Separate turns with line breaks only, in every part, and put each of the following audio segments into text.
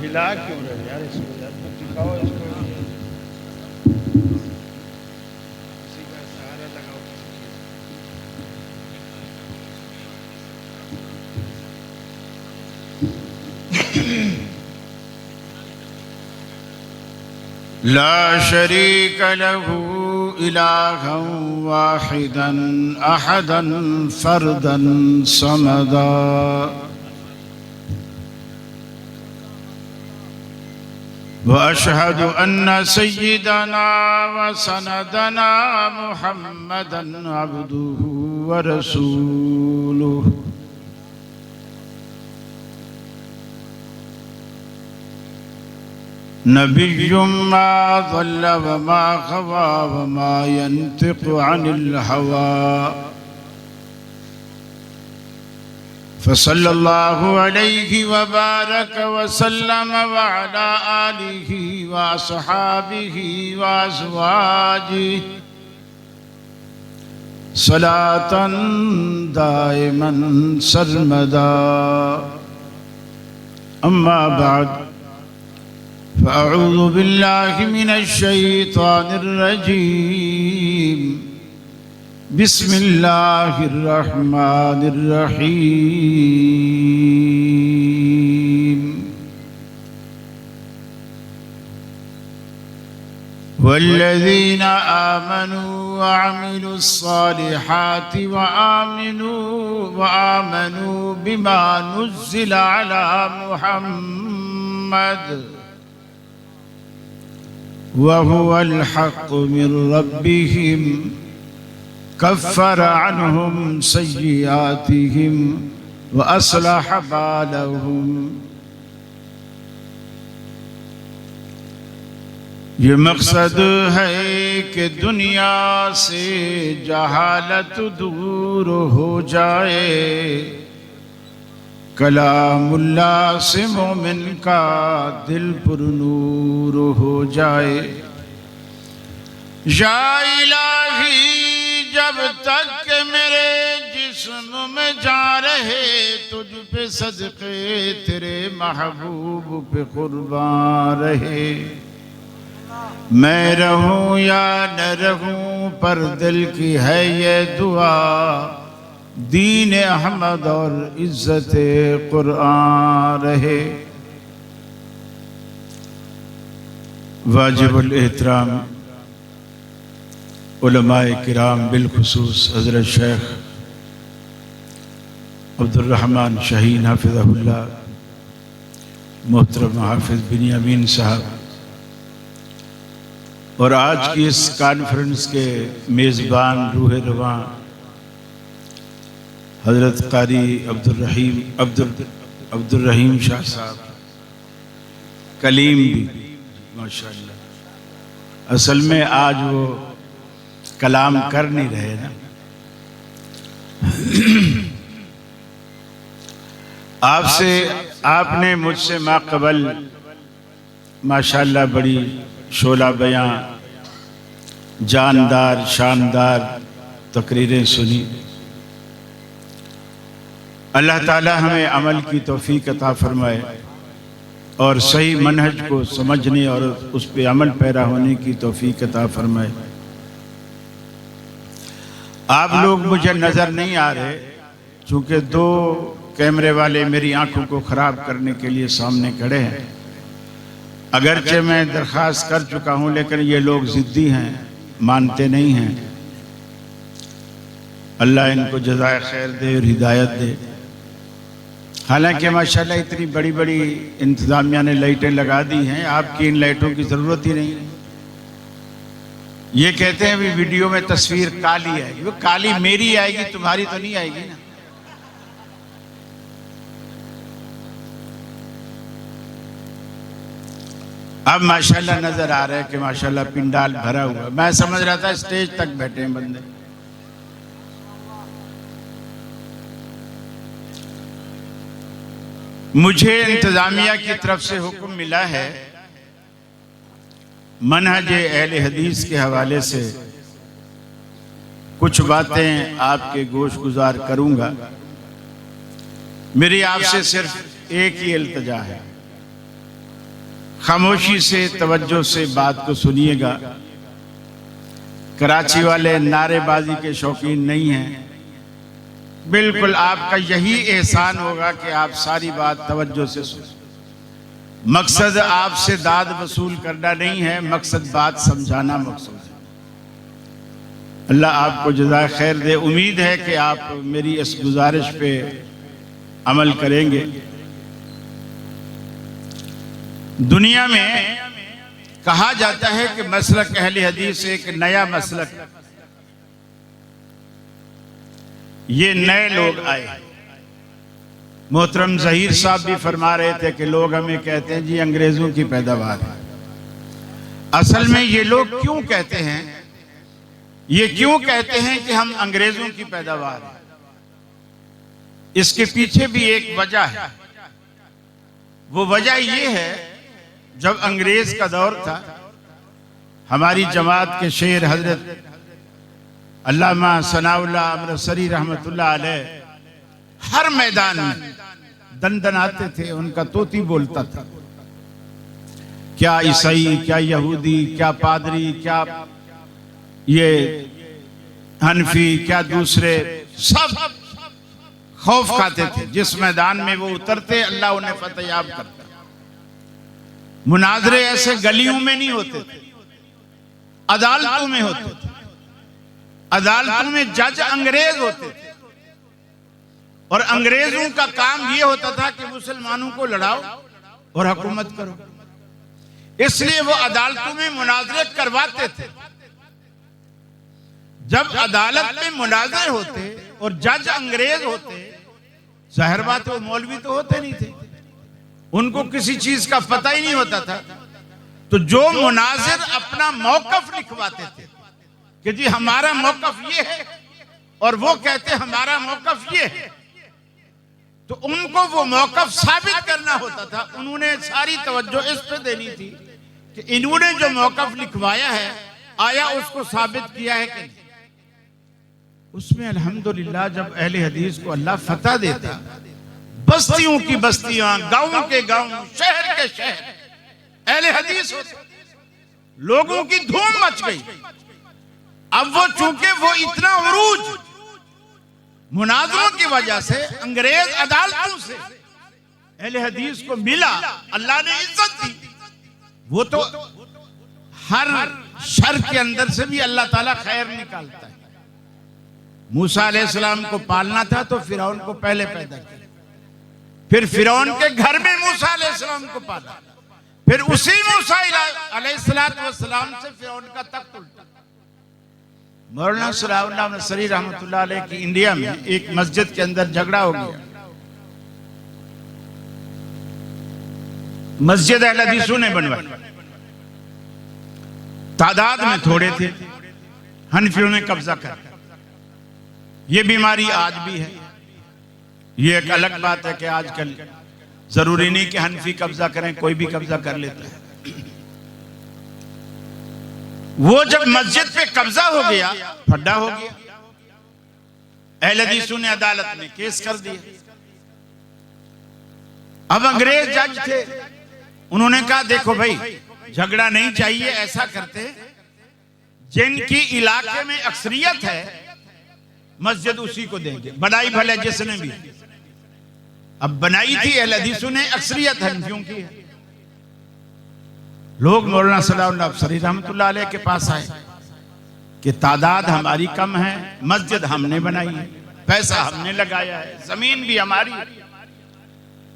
हिला क्यों रहे यार इसको यार टिकाओ इसको किसी का सहारा लगाओ ला शरीक लहू इलाहा वाहिदन अहदन फरदन समदा वअशहदु अन्न सय्यदना व सनदना मुहम्मदन अब्दुहु व रसूलुहु नबिय्युम मा ज़ल्ल व मा ग़वा व मा यंतिक़ु अनिल हवा फसल्लल्लाहु अलैहि व बारक व सल्लम व अला आलिहि व अस्हाबिहि व अज़वाजिहि सलातन दाइमन सरमदा अम्मा बाद फ़अऊज़ु बिल्लाहि मिनश शैतानिर रजीम बिस्मिल्लाहिर्रहमानिर्रहीम वल्लज़ीना आमनू व अमिलुस्सालिहाति व आमनू बिमा नुज़्ज़िला अला मुहम्मद व हुवल हक़्क़ु मिर रब्बिहिम कफ़्फ़र अन्हुम सय्यिआतिहिम व अस्लह बालहुम। ये मकसद है कि दुनिया से जहालत दूर हो जाए, कलामुल्लाह से मोमिन का दिल पुरनूर हो जाए। या इलाही जब तक के मेरे जिस्म में जा रहे, तुझ पे सदक़े तेरे महबूब पे कुर्बान रहे। मैं रहूं या न रहूं पर दिल की है ये दुआ, दीन अहमद और इज्जत कुरान रहे। वाजिबुल एहतराम उलमाए किराम बिलखुसूस हज़रत शेख अब्दुर्रहमान शाहीन हाफिज़हुल्लाह, मोहतरम हाफिज़ बिनियामीन साहब, और आज की इस कॉन्फ्रेंस के मेज़बान रूह रवां हज़रत क़ारी अब्दुर्रहीम शाह साहब कलीम भी माशाअल्लाह। असल में आज वो कलाम कर नहीं रहे ना। आपने मुझसे माक़बल माशाअल्लाह बड़ी शोला बयां जानदार शानदार तकरीरें सुनी। अल्लाह ताला हमें अमल की तौफीक अता फरमाए और सही मनहज को समझने और उस पे अमल पैरा होने की तौफीक अता फरमाए। आप लोग मुझे नज़र नहीं आ रहे चूँकि दो कैमरे वाले मेरी आंखों को ख़राब करने के लिए सामने खड़े हैं। अगरचे मैं दरख्वास्त कर चुका हूँ लेकिन ये लोग ज़िद्दी हैं, मानते नहीं हैं। अल्लाह इनको जज़ाए खैर दे और हिदायत दे। हालांकि माशाल्लाह इतनी बड़ी बड़ी इंतज़ामिया ने लाइटें लगा दी हैं, आपकी इन लाइटों की ज़रूरत ही नहीं। ये कहते हैं भी वीडियो में तस्वीर काली आएगी, वो काली मेरी आएगी, तुम्हारी तो नहीं आएगी ना। अब माशाल्लाह नजर आ रहा है कि माशाल्लाह पिंडाल भरा हुआ। मैं समझ रहा था स्टेज तक बैठे हैं बंदे। मुझे इंतजामिया की तरफ से हुक्म मिला है मनहज अहले हदीस के हवाले से कुछ बातें आपके गोश गुजार करूंगा। मेरी आपसे सिर्फ एक ही इल्तिजा है, खामोशी से तवज्जो से बात को सुनिएगा। कराची वाले नारेबाजी के शौकीन नहीं हैं। बिल्कुल आपका यही एहसान होगा कि आप सारी बात तवज्जो से सुने। मकसद आपसे दाद वसूल करना नहीं है, मकसद बात समझाना मकसद है। अल्लाह आपको जज़ाए खैर दे। उम्मीद है कि आप मेरी इस गुजारिश पे अमल करेंगे। दुनिया में कहा जाता है कि मसलक अहले हदीस एक नया मसलक, ये नए लोग आए। मोहतरम ज़हीर साहब भी फरमा रहे थे कि लोग हमें कहते हैं जी अंग्रेजों की पैदावार है। असल में ये लोग क्यों कहते हैं, ये क्यों कहते हैं कि हम अंग्रेजों की पैदावार है, इसके पीछे भी एक वजह है। वो वजह ये है, जब अंग्रेज का दौर था, हमारी जमात के शेर हजरत अल्लामा सनाउल्लाह अमृतसरी रहमतुल्लाह अलैह हर मैदान में दनदनाते थे। उनका तोती बोलता था, क्या ईसाई, क्या यहूदी, क्या पादरी, क्या ये हनफी, क्या दूसरे, सब खौफ खाते थे। जिस मैदान में वो उतरते अल्लाह उन्हें फतेयाब करता। मुनाजरे ऐसे गलियों में नहीं होते थे, अदालतों में होते थे। अदालतों में जज अंग्रेज होते थे और अंग्रेजों का काम ये होता था कि मुसलमानों को लड़ाओ और हुकूमत करो। इसलिए वो अदालतों में मुनाजरे करवाते थे। जब अदालत में मुनाजरे होते और जज अंग्रेज होते, जाहिर बात है वो मौलवी तो होते नहीं थे, उनको किसी चीज का पता ही नहीं होता था। तो जो मुनाजिर अपना मौकफ लिखवाते थे कि जी हमारा मौकफ ये है, और वो कहते हमारा मौकफ ये है, तो उनको वो मौकफ साबित करना होता था। उन्होंने सारी तवज्जो इस पे देनी थी कि इन्होंने जो मौकफ लिखवाया है आया उसको साबित किया है कि नहीं। उसमें अल्हम्दुलिल्लाह जब अहले हदीस को अल्लाह फतह देता, बस्तियों की बस्तियां, गांवों के गांव, शहर के शहर अहले हदीस होते, लोगों की धूम मच गई। अब वो चूंकि वो इतना उरूज मुनाजरों की वजह से अंग्रेज अदालतों से अहले हदीस को मिला, अल्लाह ने इज्जत दी। वो तो हर शर के अंदर से भी अल्लाह ताला खैर निकालता है। मूसा अलैहिस्सलाम को पालना था तो फिरौन को पहले पैदा किया, फिर फिरौन के घर में मूसा अलैहिस्सलाम को पाला, फिर उसी मूसा अलैहिस्सलाम से फिरौन का तख्त उल्टा। मौलाना सलाउल्लाह नसरी रहमतुल्लाह अलैह की इंडिया में एक मस्जिद के अंदर झगड़ा हो गया। मस्जिद अहले हदीसों ने बनवाई, तादाद में थोड़े थे, हनफियों ने कब्जा कर। ये बीमारी आज भी है। ये एक अलग बात है कि आजकल जरूरी नहीं कि हनफी कब्जा करें, कोई भी कब्जा कर लेता है। वो जब मस्जिद पे कब्जा हो गया, फड्डा हो गया, अहले हदीसों ने अदालत में केस कर दिया। अब अंग्रेज जज थे, उन्होंने कहा देखो भाई झगड़ा नहीं चाहिए, ऐसा करते जिनकी इलाके में अक्सरियत है मस्जिद उसी को देंगे। बनाई भले जिसने भी, अब बनाई थी अहले हदीसों ने, अक्सरियत हनफियों की है। लोग मौलाना सलाउल्लाह नसरी रहमतुल्लाह अलैह के पास आए कि तादाद हमारी कम है, मस्जिद हमने बनाई है, पैसा हमने लगाया है, जमीन भी हमारी,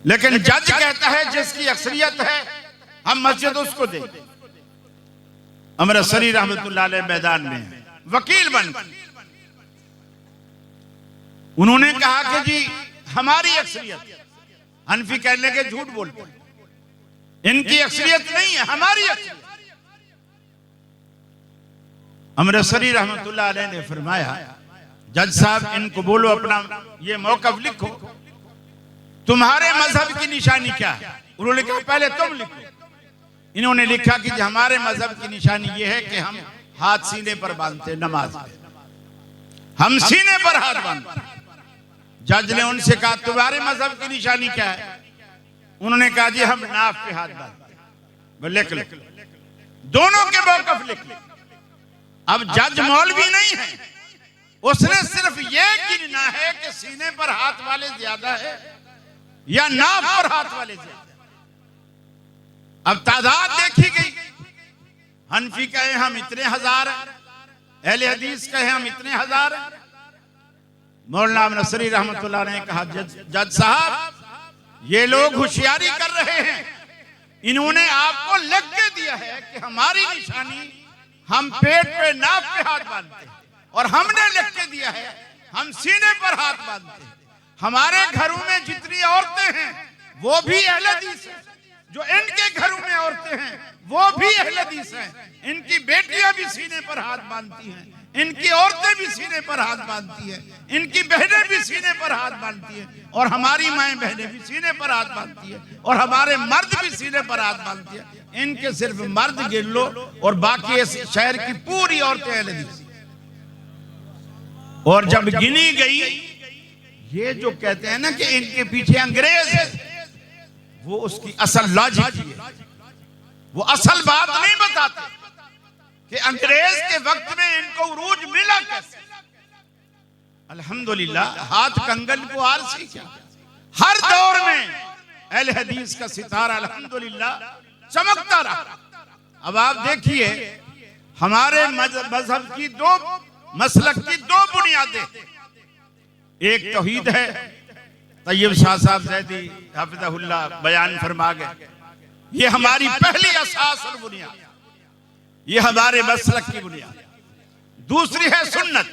लेकिन जज कहता है जिसकी अक्सरियत है हम मस्जिद उसको दें। अमृतसरी रहमतुल्लाह अलैह मैदान में वकील बन, उन्होंने कहा कि जी हमारी अक्सरियत, हनफी कहने के झूठ बोलते, इनकी अक्सरियत नहीं है, हमारी अक्सरियत। अमृतसरी रहमतुल्लाह अलैह ने फरमाया, जज साहब इनको बोलो अपना ये मौकफ लिखो, तुम्हारे मजहब की निशानी क्या है? उन्होंने कहा पहले तुम लिखो। इन्होंने लिखा कि हमारे मजहब की निशानी ये है कि हम हाथ सीने पर बांधते नमाज में, हम सीने पर हाथ बांधते। जज ने उनसे कहा तुम्हारे मजहब की निशानी क्या है? उन्होंने कहा जी हम नाफ पे हाथ बांधते। लिख लो, दोनों के मौकफ लिख लो। अब जज मौलवी नहीं है, उसने सिर्फ ये गिनना है कि सीने पर हाथ वाले ज्यादा है या नाफ पर हाथ वाले ज्यादा। अब तादाद देखी गई, हनफी कहे हम इतने हजार हैं, अहले हदीस कहे हम इतने हजार हैं। मौलाना नसरी रहमतुल्लाह ने कहा जज साहब ये लोग होशियारी कर रहे हैं, इन्होंने आपको लिख के दिया है कि हमारी निशानी हम पेट पे नाक पे हाथ बांधते हैं, और हमने लिख के दिया है हम सीने पर हाथ बांधते हैं। हमारे घरों में जितनी औरतें हैं वो भी अहले हदीस हैं, जो इनके घरों में औरतें हैं वो भी अहले हदीस हैं। इनकी बेटियां भी सीने पर हाथ बांधती हैं, इनकी औरतें भी सीने पर हाथ बांधती हैं, इनकी बहनें भी सीने पर हाथ बांधती हैं, और हमारी माएं बहनें भी सीने पर हाथ बांधती हैं, और हमारे मर्द भी सीने पर हाथ बांधती हैं। इनके सिर्फ मर्द गिन लो और बाकी इस शहर की पूरी औरतें अहले हदीस। और जब गिनी गई, ये जो कहते हैं ना कि इनके पीछे अंग्रेज है, वो उसकी असल लॉजिक है, वो असल बात नहीं बताते कि अंग्रेज के वक्त में इनको उरूज मिला कैसे। अल्हम्दुलिल्लाह हाथ कंगन को आरसी क्या, हर दौर में अहले हदीस का सितारा अल्हम्दुलिल्लाह चमकता रहा। अब आप देखिए हमारे मजहब की दो मसलक की दो बुनियादें, एक तौहीद है, तैयब शाह साहब ज़ैदी हफ़िज़हुल्लाह बयान फरमा गए, ये हमारी पहली असास और बुनियाद, ये हमारे मसलक की बुनियाद। दूसरी है सुन्नत,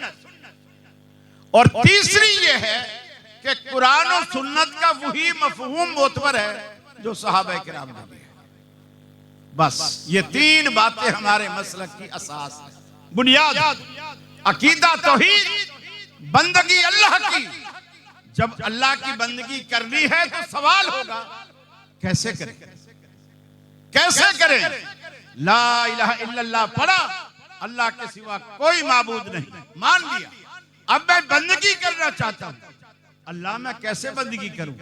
और तीसरी ये है कि कुरान और सुन्नत का वही मफहूम मोतबर है जो सहाबा किराम ने दिया। बस ये तीन बातें हमारे मसलक की असास है, बुनियाद। अकीदा तौहीद, बंदगी अल्लाह की। जब अल्लाह की बंदगी करनी है तो सवाल होगा कैसे करें, कैसे करें। ला इलाहा इल्लल्लाह पढ़ा, अल्लाह के सिवा कोई माबूद नहीं, मान लिया। अब मैं बंदगी करना चाहता हूं, अल्लाह मैं कैसे बंदगी करूं?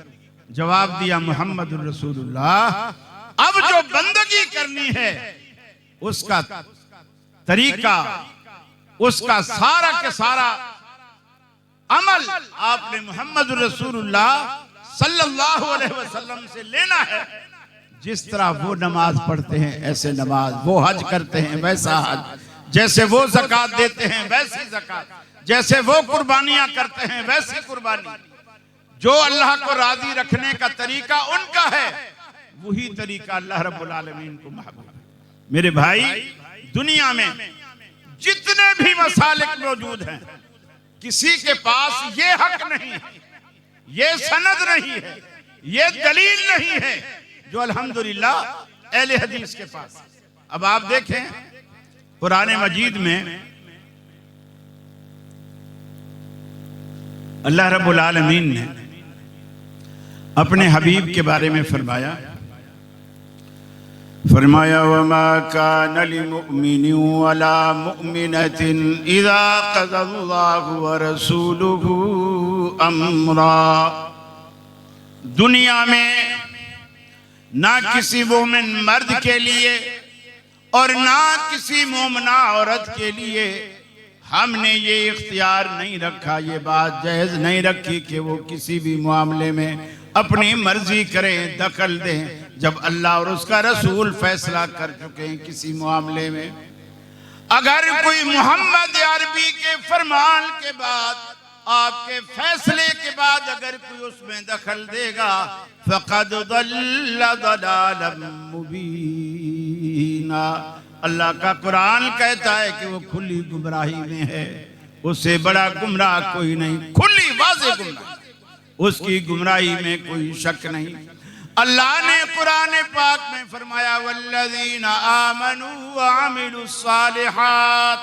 जवाब दिया मोहम्मदुर रसूलुल्लाह। अब जो बंदगी करनी है उसका तरीका, उसका सारा के सारा अमल आपने मोहम्मदुर रसूलुल्लाह सल्लल्लाहु अलैहि वसल्लम से लेना है। जिस तरह वो नमाज पढ़ते हैं ऐसे नमाज, वो हज करते हैं वैसा हज, जैसे वो ज़कात देते हैं वैसी ज़कात, जैसे वो कुर्बानियां करते हैं वैसी कुर्बानी। जो अल्लाह को राजी रखने का तरीका उनका है, वही तरीका अल्लाह रब्बुल आलमीन को महबूब है। मेरे भाई, दुनिया में जितने भी मसालिक मौजूद हैं, किसी के पास ये हक नहीं है, ये सनद नहीं है, ये दलील नहीं है जो अल्हम्दुलिल्लाह अहले हदीस के पास। अब आप देखें कुरान मजीद में अल्लाह रब्बुल आलमीन ने अपने हबीब के बारे में फरमाया वमा कान लिमुमिनिन वला मुमिनतिन इज़ा क़ज़ल्लाहु व रसूलुहु अम्रा। दुनिया में ना किसी मोमिन मर्द के लिए और ना किसी मोमना औरत के लिए हमने ये इख्तियार नहीं रखा, ये बात जायज़ नहीं रखी कि वो किसी भी मामले में अपनी मर्जी करें, दखल दें, जब अल्लाह और उसका रसूल फैसला कर चुके हैं किसी मामले में। अगर कोई मोहम्मद अरबी के फरमान के बाद, आपके फैसले के बाद अगर कोई उसमें दखल देगा, फ़क़द ज़ल्ल ज़लालन मुबीना। अल्लाह का कुरान कहता है कि वो खुली गुमराही में है, उससे बड़ा गुमराह कोई नहीं, खुली वाज़ेह गुमराही, उसकी गुमराही में कोई शक नहीं। अल्लाह ने कुरान पाक में फरमाया वल्लज़ीना आमनू व अमिलुस्सालिहात,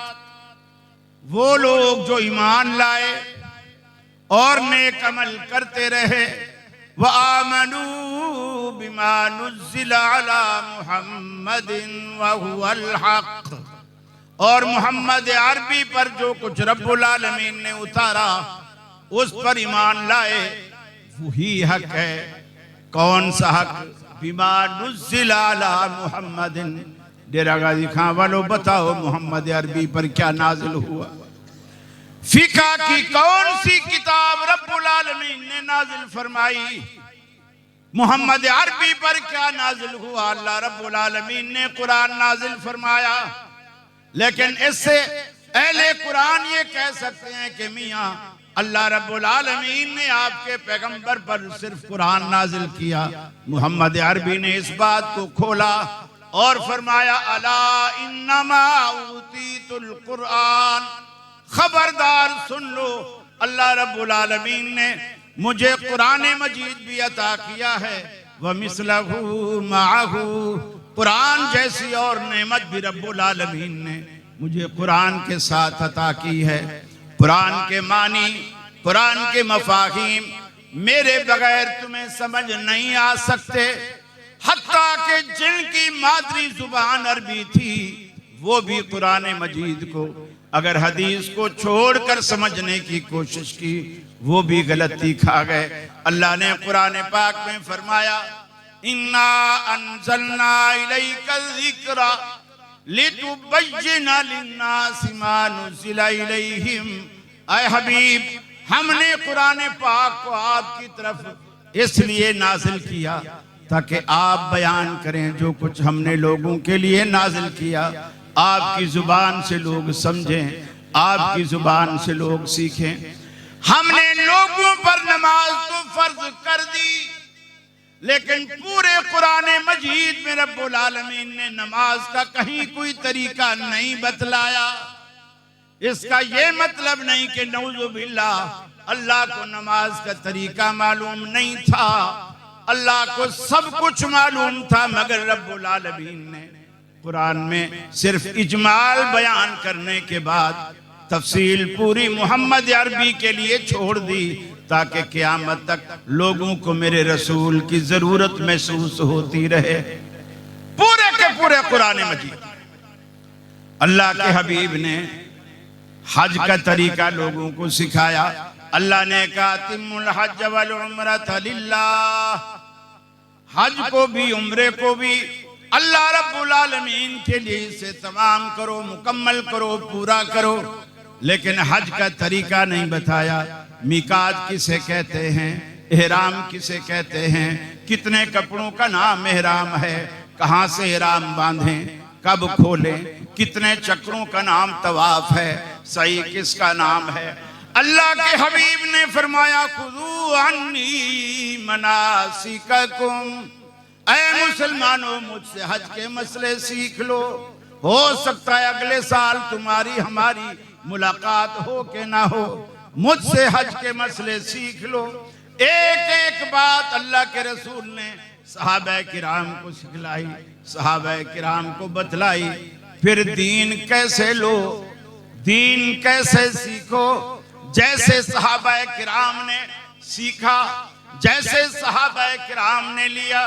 वो लोग जो ईमान लाए और नेक अमल करते रहे। व आमनू बिमा नुज़्ज़िला अला मुहम्मदिन व हुवल हक़, और मोहम्मद अरबी पर जो कुछ रब्बुल आलमीन ने उतारा उस पर ईमान लाए, वही हक है। कौन सा हक? बिमा नुज़्ज़िला अला मुहम्मदिन। डेरा गाजी खां वालों बताओ मोहम्मद अरबी पर क्या नाजिल हुआ? फिका की कौन सी किताब रब्बुल आलमीन ने नाजिल फरमाई? मोहम्मद अरबी पर क्या नाजिल हुआ? अल्लाह रब्बुल आलमीन ने कुरान नाजिल फरमाया। लेकिन इससे अहले कुरान ये कह सकते हैं कि मियाँ अल्लाह रब्बुल आलमीन ने आपके पैगंबर पर सिर्फ कुरान नाजिल किया। मोहम्मद अरबी ने इस बात को खोला और फरमाया अला इन्नमा ऊतीतुल कुरान, खबरदार सुन लो, अल्लाह रब्बुल आलमीन ने मुझे कुरान मजीद भी अता किया है। व मिसलहू माहू, कुरान जैसी और नेमत भी रब्बुल आलमीन ने मुझे कुरान के साथ अता की है। कुरान के मानी, कुरान के मफाहीम मेरे बगैर तुम्हें समझ नहीं आ सकते। हत्ता कि जिनकी मादरी जुबान अरबी थी वो भी कुरान मजीद को अगर हदीस को छोड़कर समझने की कोशिश की, वो भी गलती खा गए। अल्लाह ने कुरान पाक में फरमाया इन्ना अंज़लना इलैका ज़िक्रा लितुबय्यिना लिन्नासि मा नुज़िला इलैहिम। ऐ हबीब, हमने कुरान पाक को आपकी तरफ इसलिए नाजिल किया ताकि आप बयान करें जो कुछ हमने लोगों के लिए नाजिल किया। आपकी जुबान से लोग समझें, आपकी जुबान से लोग सीखें। हमने लोगों पर नमाज तो फर्ज कर दी, लेकिन पूरे कुरान मजीद में रब्बुल आलमीन ने नमाज का कहीं कोई तरीका नहीं बतलाया। इसका ये मतलब नहीं कि नऊज़ुबिल्लाह अल्लाह को नमाज का तरीका मालूम नहीं था। अल्लाह को सब कुछ मालूम था, मगर रब्बुल आलमीन ने कुरान में सिर्फ इजमाल बयान करने के बाद तफसील पूरी मोहम्मद अरबी के लिए छोड़ दी ताकि क़यामत तक लोगों को मेरे रसूल की जरूरत महसूस होती रहे। पूरे के पूरे कुरान मजीद अल्लाह के हबीब ने हज का तरीका लोगों को सिखाया। अल्लाह ने कहा तिम्मुल हज वल उम्रता लिल्लाह, हज को भी उम्रे को भी अल्लाह रब्बुल आलमीन के लिए इसे तमाम करो, मुकम्मल करो, पूरा करो। लेकिन हज का तरीका नहीं बताया। मिकात किसे कहते हैं, एहराम किसे कहते हैं, कितने कपड़ों का नाम एहराम है, कहाँ से एहराम बांधें, कब खोलें, कितने चक्रों का नाम तवाफ है, सही किसका नाम है। अल्लाह के हबीब ने फरमाया खुदू अन्नी मनासिककुम, ऐ मुसलमानों मुझसे हज के मसले सीख लो। हो सकता है अगले साल तुम्हारी हमारी मुलाकात हो के ना हो, मुझसे हज के मसले सीख लो। एक एक बात अल्लाह के रसूल ने सहाबा किराम को सिखलाई, सहाबा किराम को बतलाई। फिर दीन कैसे लो, दीन कैसे सीखो, जैसे सहाबा किराम ने सीखा, जैसे सहाबा किराम ने लिया।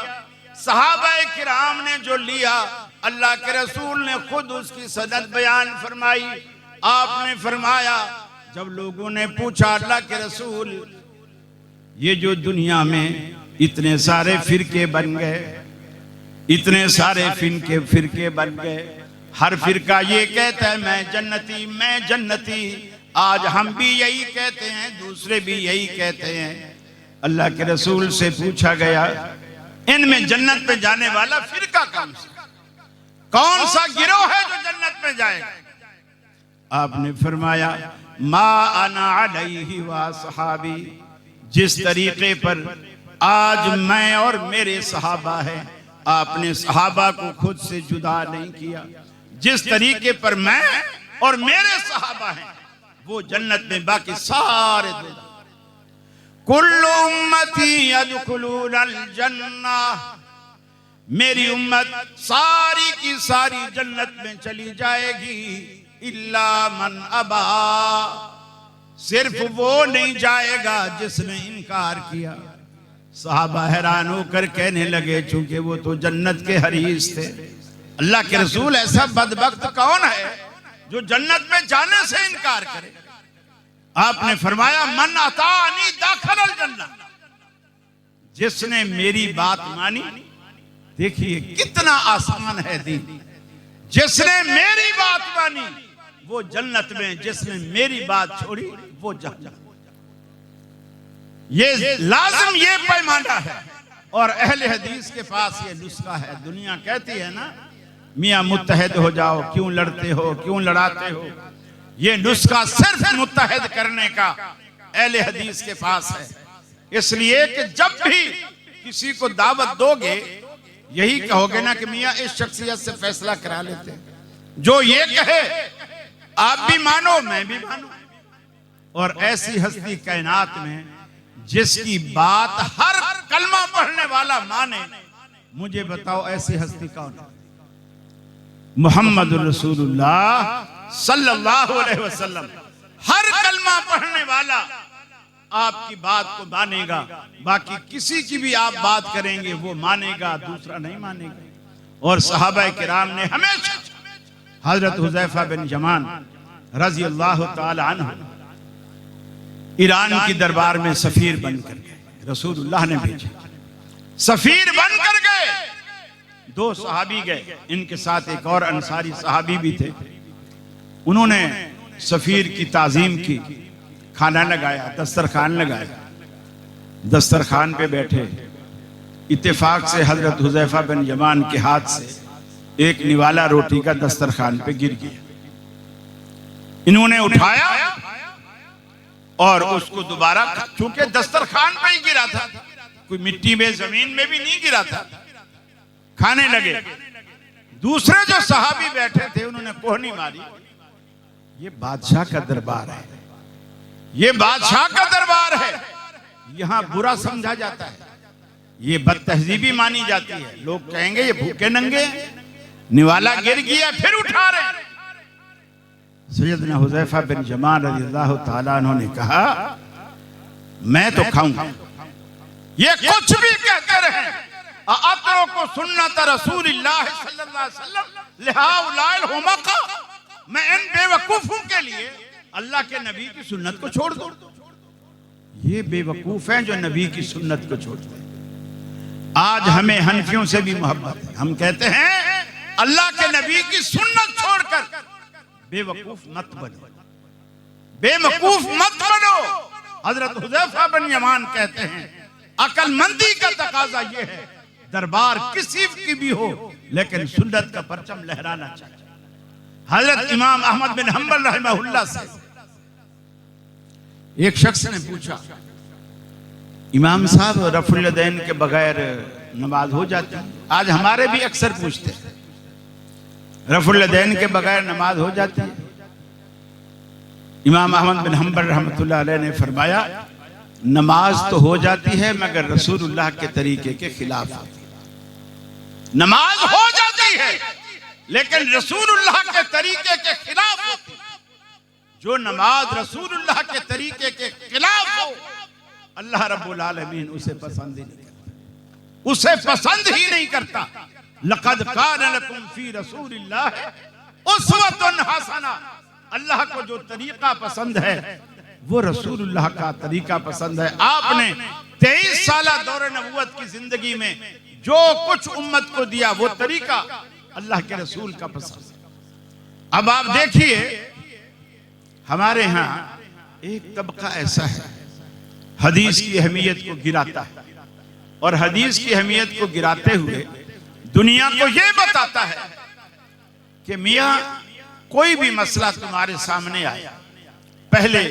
सहाबा किराम ने जो लिया, अल्लाह के रसूल ने खुद उसकी सनद बयान फरमाई। आपने फरमाया जब लोगों ने पूछा अल्लाह के रसूल ये जो दुनिया में इतने सारे फिरके बन गए, इतने सारे फिरके बन गए, हर फिरका ये कहता है मैं जन्नती, मैं जन्नती। आज हम भी यही कहते हैं, दूसरे भी यही कहते हैं। अल्लाह के रसूल से पूछा गया इनमें जन्नत में जाने वाला फिरका कौन सा गिरोह है जो जन्नत में जाएगा? आपने फरमाया मा अना अलैहि व सहाबी, जिस तरीके पर आज मैं और मेरे सहाबा हैं। आपने सहाबा को खुद से जुदा नहीं किया। जिस तरीके पर मैं और मेरे सहाबा हैं वो जन्नत में, बाकी सारे कुल्लु उम्मती यदखुलूनल जन्नह, मेरी उम्मत सारी की सारी जन्नत में चली जाएगी, इल्ला मन अबा, सिर्फ वो नहीं जाएगा जिसने इनकार किया। सहाबा हैरान होकर कहने लगे, चूंकि वो तो जन्नत के हरीस थे, अल्लाह के रसूल ऐसा बदबख्त कौन है जो जन्नत में जाने से इनकार करे? आपने फरमाया, मन अतानी दाखिलल जन्नत, जिसने मेरी बात मानी। देखिए कितना आसान है दीन। जिसने मेरी बात मानी वो जन्नत में, जिसने मेरी बात छोड़ी वो जहन्नम। ये लाजिम, ये पैमाना है। और अहले हदीस के पास ये नुस्खा है। दुनिया कहती है ना, मियां मुत्तहद हो जाओ, क्यों लड़ते हो, क्यों लड़ाते हो? ये नुस्खा सिर्फ मुत्तहद करने का अहले हदीस के पास है। इसलिए कि जब भी किसी को दावत दोगे, यही कहोगे ना कि मियां इस शख्सियत से फैसला करा लेते हैं, जो ये कहे आप भी मानो मैं भी मानो। और ऐसी हस्ती कायनात में जिसकी बात हर कलमा पढ़ने वाला माने, मुझे बताओ ऐसी हस्ती कौन है? मोहम्मद रसूलुल्लाह सल्लल्लाहु अलैहि वसल्लम। हर कलमा पढ़ने वाला आपकी बात को मानेगा, बाकी किसी की भी आप बात करेंगे वो मानेगा, दूसरा नहीं मानेगा। और सहाबा किराम ने हमेशा, हजरत हुज़ैफा बिन यमान रज़ी अल्लाह ताला अन्हु ईरान की दरबार में सफीर बनकर गए, रसूलुल्लाह ने भेजा, सफीर बनकर गए। 2 सहाबी गए, इनके साथ एक और अंसारी सहाबी भी थे। उन्होंने सफीर की ताजीम की, खाना लगाया, दस्तरखान लगाया, दस्तरखान पे बैठे। इत्तेफाक से हजरत हुज़ैफा बिन यमान के हाथ से एक निवाला रोटी का दस्तरखान पे गिर गया। इन्होंने उठाया और उसको दोबारा, चूंकि दस्तरखान पे ही गिरा था, कोई मिट्टी में जमीन में भी नहीं गिरा था, खाने लगे। दूसरे जो सहाबी बैठे थे उन्होंने कोहनी मारी, ये बादशाह का दरबार है, ये बादशाह का दरबार है, यहां बुरा समझा जाता है, ये बदतहजीबी मानी जाती है। लोग कहेंगे ये भूखे नंगे, निवाला गिर गया फिर उठा रहे। सैयदना हुज़ैफा बिन यमान रज़ियल्लाहु ताला अन्हु ने कहा, मैं तो खाऊंगा, ये कुछ भी कहते रहे, अतरो को सुन्नत रसूलिल्लाह सल्लल्लाहु अलैहि वसल्लम लिहाउलाइल हुमका, मैं इन बेवकूफों के लिए अल्लाह के नबी की सुन्नत को छोड़ दूं। ये बेवकूफ हैं जो नबी की सुन्नत को छोड़ते हैं। आज हमें हनफियों से भी मोहब्बत है, हम कहते हैं अल्लाह के नबी की सुन्नत छोड़कर बेवकूफ मत बनो, बेवकूफ मत बनो। हजरत हुज़ैफा बिन यमान कहते हैं, अकलमंदी का तकाजा यह है, दरबार किसी की भी हो लेकिन सुन्नत का परचम लहराना चाहिए। हजरत इमाम अहमद बिन हंबल रहमहुल्लाह से एक शख्स ने पूछा, इमाम साहब रफ़ुल यदैन के बगैर नमाज हो जाती है? आज हमारे भी अक्सर पूछते हैं, रफ़ुल यदैन के बगैर नमाज हो जाती है? इमाम अहमद बिन हंबल रहमतुल्लाह अलैह ने फरमाया, नमाज तो हो जाती है मगर रसूलुल्लाह के तरीके के खिलाफ होती है। नमाज हो जाती है लेकिन रसूलुल्लाह के तरीके के खिलाफ होती है। जो नमाज रसूलुल्लाह के तरीके के खिलाफ हो, अल्लाह रब्बुल आलमीन उसे पसंद ही नहीं करता, उसे पसंद ही नहीं करता। लक़द कान लकुम फी रसूलिल्लाह उस्वतुन हसना, अल्लाह को जो तरीका पसंद है वो रसूलुल्लाह का तरीका पसंद है। आपने 23 साल दौरे नबूवत की जिंदगी में जो कुछ उम्मत को दिया वो तरीका अल्लाह के रसूल का पसंद है। अब आप देखिए, हमारे यहाँ एक तबका ऐसा है हदीस की अहमियत को गिराता है, और हदीस की अहमियत को गिराते हुए दुनिया को यह बताता है कि मियां कोई भी मसला तुम्हारे सामने आया, पहले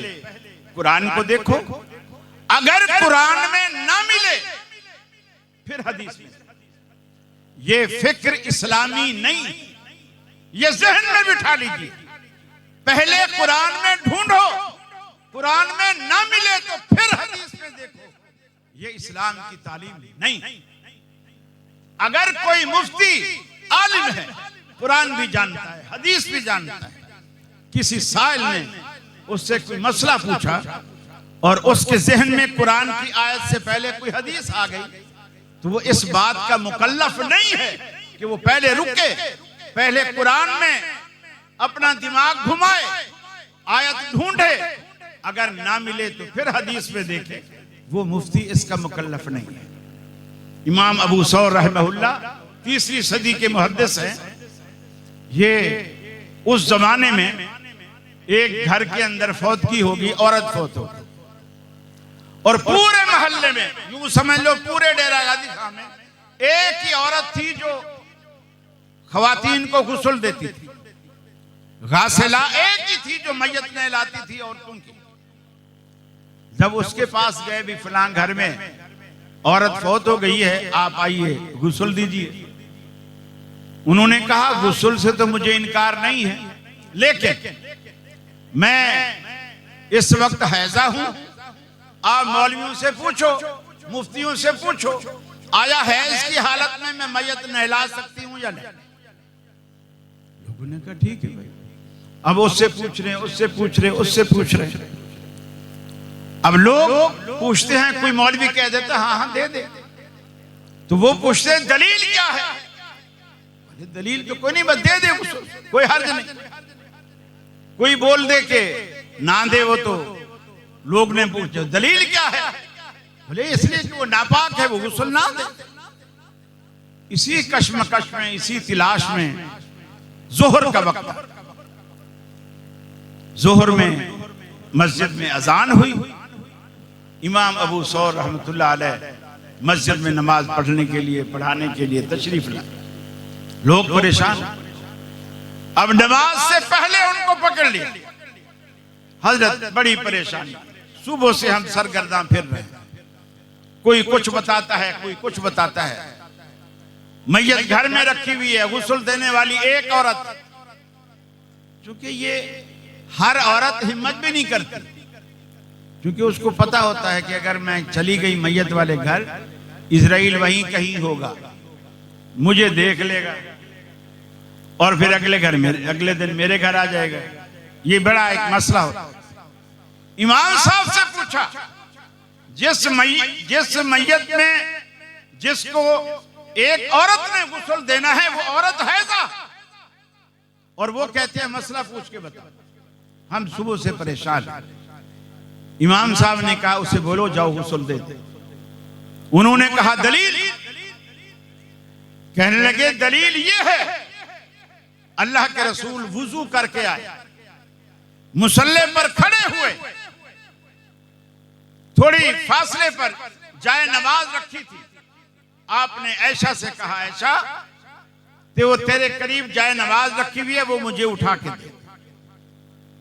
कुरान को देखो, अगर कुरान में ना मिले फिर हदीस में। ये फिक्र इस्लामी नहीं, ये जहन में बिठा लीजिए। पहले कुरान में ढूंढो, कुरान में ना मिले तो फिर हदीस में ये इस्लाम की तालीम नहीं। अगर कोई मुफ्ती आलिम है, कुरान भी जानता है, हदीस भी जानता है, किसी साइल ने उससे कोई मसला पूछा और उसके जहन में कुरान की आयत से पहले कोई हदीस आ गई, तो वो इस बात का मुकल्लफ नहीं है कि वो पहले रुके, पहले कुरान में अपना दिमाग घुमाए, आयत ढूंढे, अगर ना मिले तो फिर हदीस में देखे। वो मुफ्ती इसका मुकल्लफ नहीं है। इमाम अबू सौर रहमहुल्लाह 3री सदी के मुहद्दिस हैं। ये उस जमाने में एक घर के अंदर फौतगी होगी, औरत फौत होगी, और पूरे मोहल्ले में, यूं समझ लो पूरे डेरा गाजी खां में एक ही औरत थी जो खवातीन को गुस्ल देती थी। गासिला एक ही थी जो मैयत नहलाती थी औरतों की। जब उसके पास गए, भी फलां घर में औरत फौत हो गई है, आप आइए गुस्ल दीजिए। उन्होंने कहा गुस्ल से तो मुझे इनकार नहीं है, लेकिन मैं इस वक्त हैजा हूं, आप मौलवियों से पूछो, मुफ्तियों से पूछो, आया हैज की हालत में मैं मैयत नहला सकती हूं या नहीं। लोगों ने कहा ठीक है भाई। अब उससे पूछ रहे, उससे पूछ रहे, उससे पूछ रहे। अब लोग पूछते हैं, कोई मौलवी कह देता हाँ हाँ दे दे, तो वो पूछते हैं दलील क्या है। दलील तो कोई नहीं, बस दे दे, कोई हर्ज नहीं। कोई बोल दे के ना दे, वो तो लोग ने पूछे दलील क्या है, बोले इसलिए कि वो नापाक है, वो गुस्ल ना दे। इसी कश्मकश में, इसी तलाश में जोहर का वक्त, जोहर में मस्जिद में अजान हुई। इमाम अबू सौर रहमतुल्लाह अलैह मस्जिद में नमाज पढ़ने के लिए, पढ़ाने के लिए तशरीफ लाए। लोग परेशान। अब नमाज से पहले उनको पकड़ लिया। हजरत बड़ी परेशानी, सुबह से हम सरगर्दां फिर रहे हैं, कोई कुछ बताता है, कोई कुछ बताता है। मैयत घर में रखी हुई है, गुस्ल देने वाली एक औरत, क्योंकि ये हर औरत हिम्मत भी नहीं करती, क्योंकि उसको पता होता है कि अगर मैं चली गई मैयत वाले घर, इजराइल वहीं कहीं होगा, मुझे देख लेगा और फिर अगले दिन मेरे घर आ जाएगा। ये बड़ा एक मसला होता। इमाम साहब से पूछा, जिस मैयत में जिसको एक औरत ने गुस्ल देना है, वो औरत हैजा, और वो कहते हैं मसला पूछ के बता, हम सुबह से परेशान। इमाम साहब ने कहा उसे बोलो जाओ गुस्ल दे दे। उन्होंने कहा दलील। कहने लगे दलील ये है, अल्लाह के रसूल वुजू करके आए, मुसल्ले पर खड़े हुए, थोड़ी फासले पर जाए नमाज रखी थी, आपने ऐशा से कहा ऐशा ते वो तेरे करीब जाए नमाज रखी हुई है, वो मुझे उठा के दे।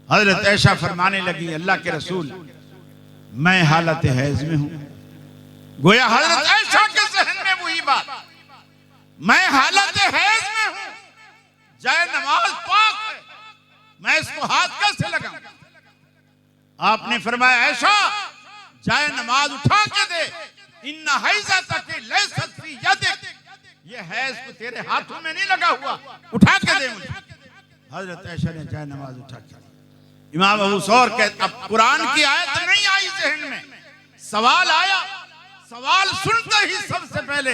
हजरत ऐशा फरमाने लगी अल्लाह के रसूल मैं हालत हैज में हूं। गोया हजरत ऐशा के जहन में वही बात, मैं हालत हैज में हूं, जाए नमाज पाक है, मैं इसको हाथ कैसे लगाऊं। आपने फरमाया ऐशा जाए नमाज उठा के दे, इन्ना हैजा तक लैसत फी यदिक, ये हैज को तेरे हाथों में नहीं लगा हुआ, उठा के दे मुझे। हजरत ऐशा ने जाए नमाज उठा के। इमाम अबू सौर कहते अब कुरान की आयत नहीं आई जहन में, सवाल आया, सवाल सुनते ही सबसे पहले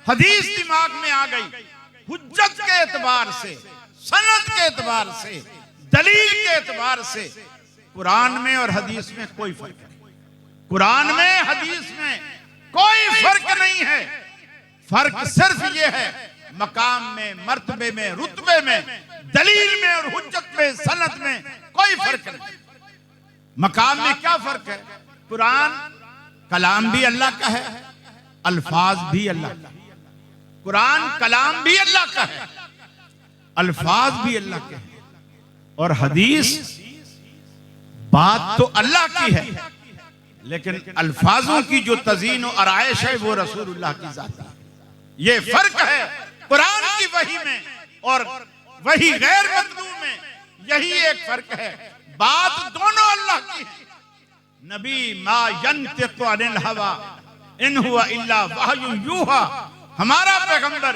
हदीस दिमाग में आ गई। हुज्जत के एतबार से, सनद के एतबार से, दलील के एतबार से कुरान में और हदीस में कोई फर्क नहीं। कुरान में हदीस में कोई फर्क नहीं है। फर्क सिर्फ ये है मकाम में, मर्तबे में, रुतबे में, दलील में और हुज्जत में, सनद में कोई फर्क नहीं। मकाम में क्या फर्क है? कुरान कलाम भी अल्लाह का है, अल्फाज भी अल्लाह का। कुरान कलाम भी अल्लाह का है, अल्फाज भी अल्लाह के हैं, और हदीस बात तो अल्लाह की है, लेकिन अल्फाजों की जो तज़ीन और आराइश है वो रसूलुल्लाह की ज़ात है। ये फर्क है कुरान की वही में और वही गैर मतलूब में, यही एक फर्क है। बात दोनों अल्लाह की है, नबी मा यंतिकु अनिल हवा इन हुवा इल्ला वहयु यूहा, हमारा पैगंबर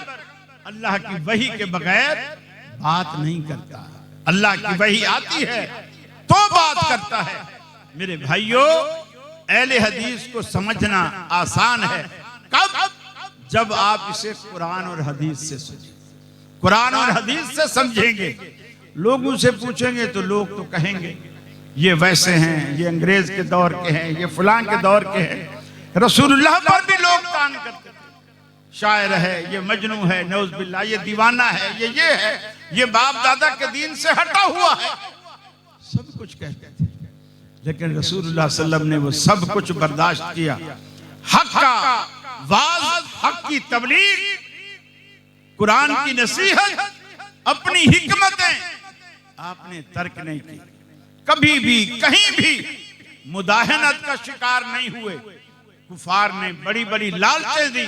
अल्लाह की वही के बगैर बात नहीं करता। अल्लाह की वही आती है तो बात करता है। मेरे भाइयों, अहले हदीस को समझना आसान है। कब? जब आप इसे कुरान और हदीस से समझें, कुरान और हदीस से समझेंगे। लोगों से पूछेंगे तो लोग तो कहेंगे ये वैसे हैं, ये अंग्रेज के दौर के हैं, ये फलां के दौर के हैं। रसूलुल्लाह पर भी लोग तान करते थे, शायर है, ये मजनू है, नौज बिल्ला, ये दीवाना है, ये है, ये बाप दादा के दीन से हटा हुआ है, सब कुछ कहते थे। लेकिन रसूलुल्लाह सल्लल्लाहु अलैहि वसल्लम ने वो सब कुछ बर्दाश्त किया। हक का वाज, हक की तबलीग, कुरान की नसीहत, अपनी हिकमतें आपने तर्क नहीं की। कभी भी कहीं भी मुदाहनत का शिकार नहीं हुए। कुफार ने बड़ी बड़ी लालचें दी,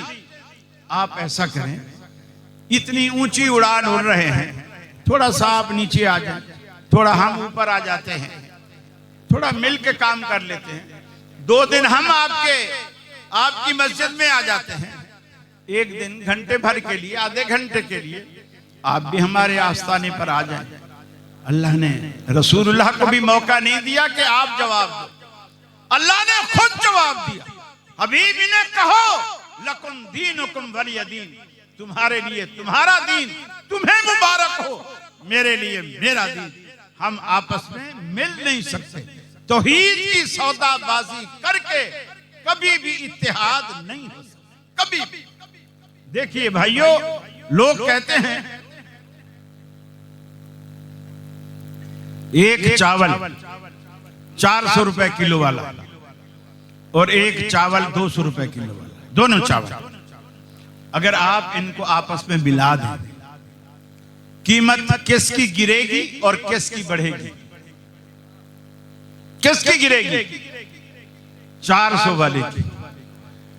आप ऐसा करें, इतनी ऊंची उड़ान उड़ रहे हैं, थोड़ा सा आप नीचे आ जाए, थोड़ा हम ऊपर आ जाते हैं, थोड़ा मिल के काम कर लेते हैं। 2 दिन हम आपकी मस्जिद में आ जाते हैं, 1 दिन घंटे भर के लिए, आधे घंटे के लिए आप भी हमारे आस्थाने पर आ जाएं। अल्लाह ने रसूलुल्लाह को भी मौका नहीं दिया कि आप जवाब दो, अल्लाह ने खुद जवाब दिया। हबीब ने कहो लकुम दीनुकुम वलिय दीन, तुम्हारे लिए तुम्हारा दीन, तुम्हें मुबारक हो, मेरे लिए मेरा दीन। हम आपस में मिल नहीं सकते। तौहीद की सौदाबाजी करके कभी भी इत्तेहाद नहीं हो सकता, कभी भी। देखिए भाइयों, लोग कहते हैं एक चावल 400 रुपए किलो वाला और एक चावल 200 रुपए किलो वाला, दोनों चावल अगर आप इनको आपस में मिला दें, कीमत किसकी गिरेगी और किसकी बढ़ेगी? किसकी गिरेगी? 400 वाले की।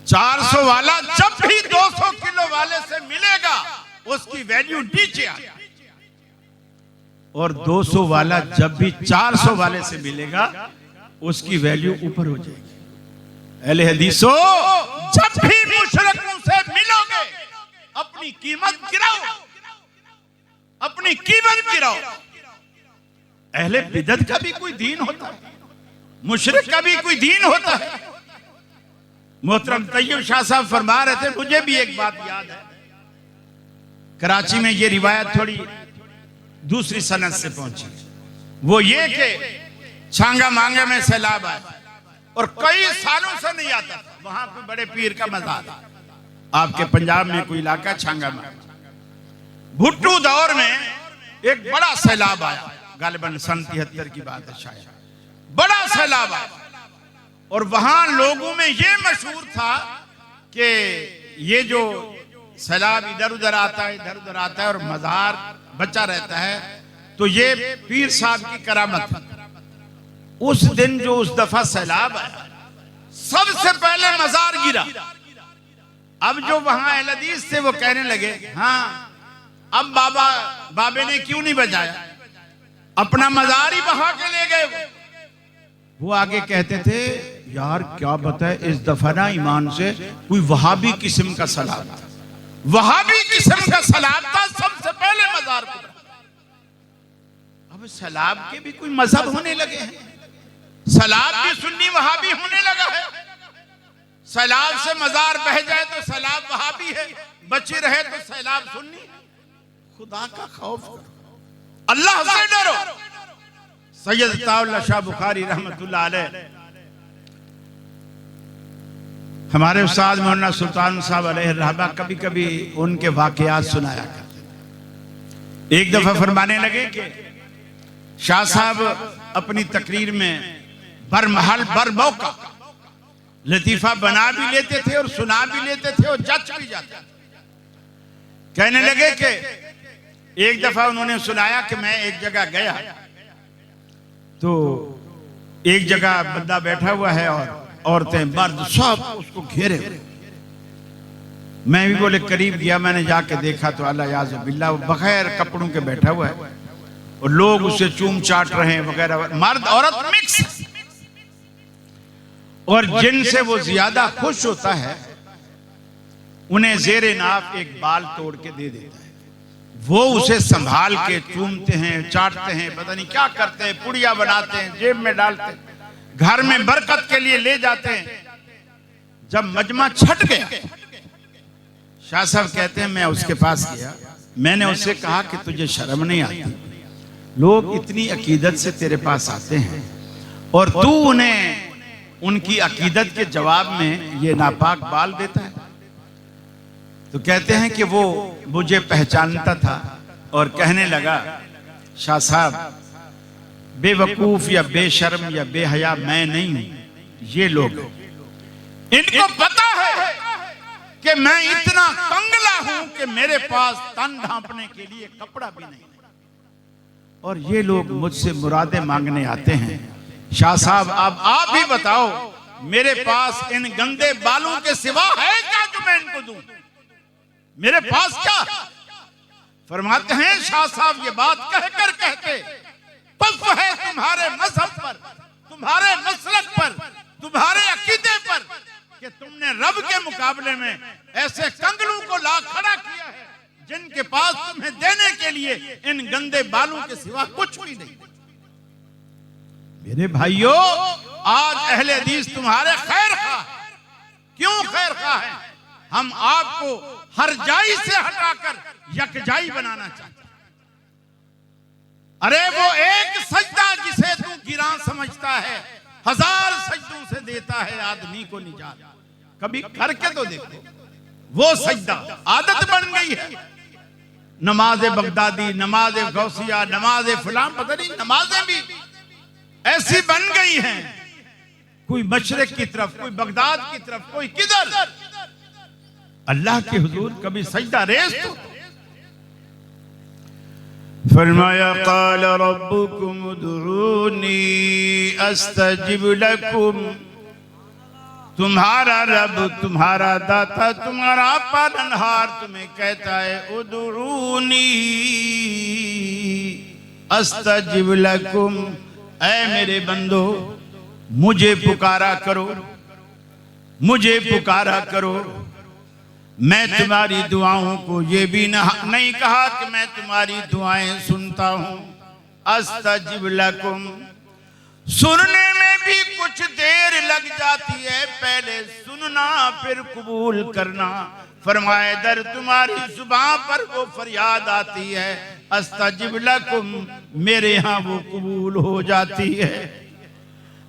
400 वाला जब भी 200 किलो वाले से मिलेगा उसकी वैल्यू नीचे आएगी, और 200 वाला जब भी 400 वाले से मिलेगा उसकी वैल्यू ऊपर हो जाएगी। अहले हदीसो, जब भी मुशरिकों से मिलोगे अपनी कीमत गिराओ, अपनी कीमत गिराओ। अहले बिदअत का भी कोई दीन होता है, मुशरिक का भी कोई दीन होता है। मोहतरम तैयब शाह साहब फरमा रहे थे, मुझे भी एक बात याद है, कराची में ये रिवायत थोड़ी दूसरी सनद से पहुंची। वो ये कि छांगा मांगे में सैलाब आया और कई सालों से नहीं आता था। वहां कोई बड़े पीर का मज़ार, आपके पंजाब में कोई इलाका छांगा मांगा, भुट्टू दौर में एक बड़ा सैलाब आया, गालिबन सन 73 की बात है शायद। बड़ा सैलाब आया और वहां लोगों में ये मशहूर था कि ये जो सैलाब इधर उधर आता है, इधर उधर आता है और मज़ार बचा रहता है, तो ये पीर साहब की करामत है। उस दिन जो उस दफा सैलाब आया, सबसे पहले मज़ार गिरा। अब जो वहां अहले हदीस थे वो कहने लगे, हाँ अब बाबे ने क्यों नहीं बचाया, अपना मज़ार ही बहा के ले गए। वो आगे कहते थे, यार क्या बताए, इस दफा ना ईमान से कोई वहाबी किस्म का सैलाब था, वहाबी किस्म का सैलाब था, सबसे पहले मज़ार को। अब सैलाब के भी कोई मजहब होने लगे हैं, सैलाब भी सुन्नी वहाबी होने लगा है। सैलाब से मज़ार बह जाए तो सैलाब वहाबी है, बची रहे तो सैलाब सुन्नी। खुदा का खौफ करो, अल्लाह से डरो। सैयद ताउल्लाह शाह बुखारी रहमतुल्लाह अलैह, हमारे उस्ताद मौलाना सुल्तान साहब अलैहि रहमा कभी कभी उनके वाकयात सुनाया करते। एक दफा फरमाने लगे कि शाह साहब अपनी तकरीर में बरमहल बरमौका लतीफा बना भी लेते थे और सुना भी लेते थे और जच भी जाते थे। कहने लगे कि एक दफा उन्होंने सुनाया कि मैं एक जगह गया तो एक जगह बंदा बैठा हुआ है और औरतें मर्द सब उसको घेरे। मैं भी बोले करीब गया, मैंने जाके देखा तो अल्लाह याज़ बिल्लाह वो बगैर कपड़ों के बैठा हुआ है और लोग उसे चूम चाट रहे हैं वगैरह, मर्द औरत मिक्स। और जिनसे वो ज्यादा खुश होता है उन्हें जेरे नाक एक बाल तोड़ के दे देता है। वो उसे संभाल के चूमते हैं, चाटते हैं, पता नहीं क्या करते हैं, पुड़िया बनाते हैं, जेब में डालते हैं, घर में बरकत के लिए ले जाते हैं। जब मजमा छट गया, शाह साहब कहते हैं मैं उसके पास गया, मैंने उससे कहा कि तुझे शर्म नहीं आती? लोग इतनी अकीदत से तेरे पास आते हैं और तू उन्हें उनकी अकीदत के जवाब में ये नापाक बाल देता है। तो कहते हैं कि वो मुझे पहचानता था और कहने लगा, शाह साहब बेवकूफ या बेशर्म या बेहया मैं नहीं हूं, ये लोग इनको पता है कि मैं इतना कंगला हूं कि मेरे पास तन ढांपने के लिए कपड़ा भी नहीं, और ये लोग मुझसे मुरादें मांगने आते हैं। शाह साहब अब आप ही बताओ, मेरे पास इन गंदे बालों के सिवा है क्या जो मैं इनको दूं? मेरे पास क्या? फरमाते हैं शाह साहब ये बात कहकर कहते पफ है तुम्हारे मजहब पर, तुम्हारे मसलक पर, तुम्हारे अकीदे पर कि तुमने रब के मुकाबले में ऐसे कंगलों को ला खड़ा किया है जिनके पास तुम्हें देने के लिए इन गंदे बालों के सिवा कुछ भी नहीं। मेरे भाइयों, आज अहले हदीस तुम्हारे खैर खा है। क्यों खैर खा है? हम आपको हर जाई से हटाकर यकजाई बनाना चाहते हैं। अरे वो एक सजदा जिसे तू गिरा समझता है, 1000 सजदों से देता है आदमी को निजात। कभी करके तो देखो। वो सजदा आदत बन गई है। नमाज बगदादी, नमाज गौसिया, नमाज फलां, पता नहीं नमाजें भी ऐसी बन गई हैं, कोई मशरिक की तरफ, कोई बगदाद की तरफ, कोई किधर। अल्लाह के हुजूर कभी सजदा रेज़ तो। फरमाया क़ाल रब्बुकुम उदऊनी अस्तजिब लकुम, तुम्हारा रब, तुम्हारा दाता, तुम्हारा पालनहार तुम्हें कहता है उदऊनी अस्तजिब लकुम, ऐ मेरे बंदो मुझे पुकारा करो, मुझे पुकारा करो। मैं तुम्हारी दुआओं को ये भी नहीं कहा कि मैं तुम्हारी दुआएं सुनता हूं। अस्तजिब लकुम, सुनने में भी कुछ देर लग जाती है, पहले सुनना फिर कबूल करना। फरमाए दर तुम्हारी जुबान पर वो फरियाद आती है, अस्तजिब लकुम, मेरे यहाँ वो कबूल हो जाती है।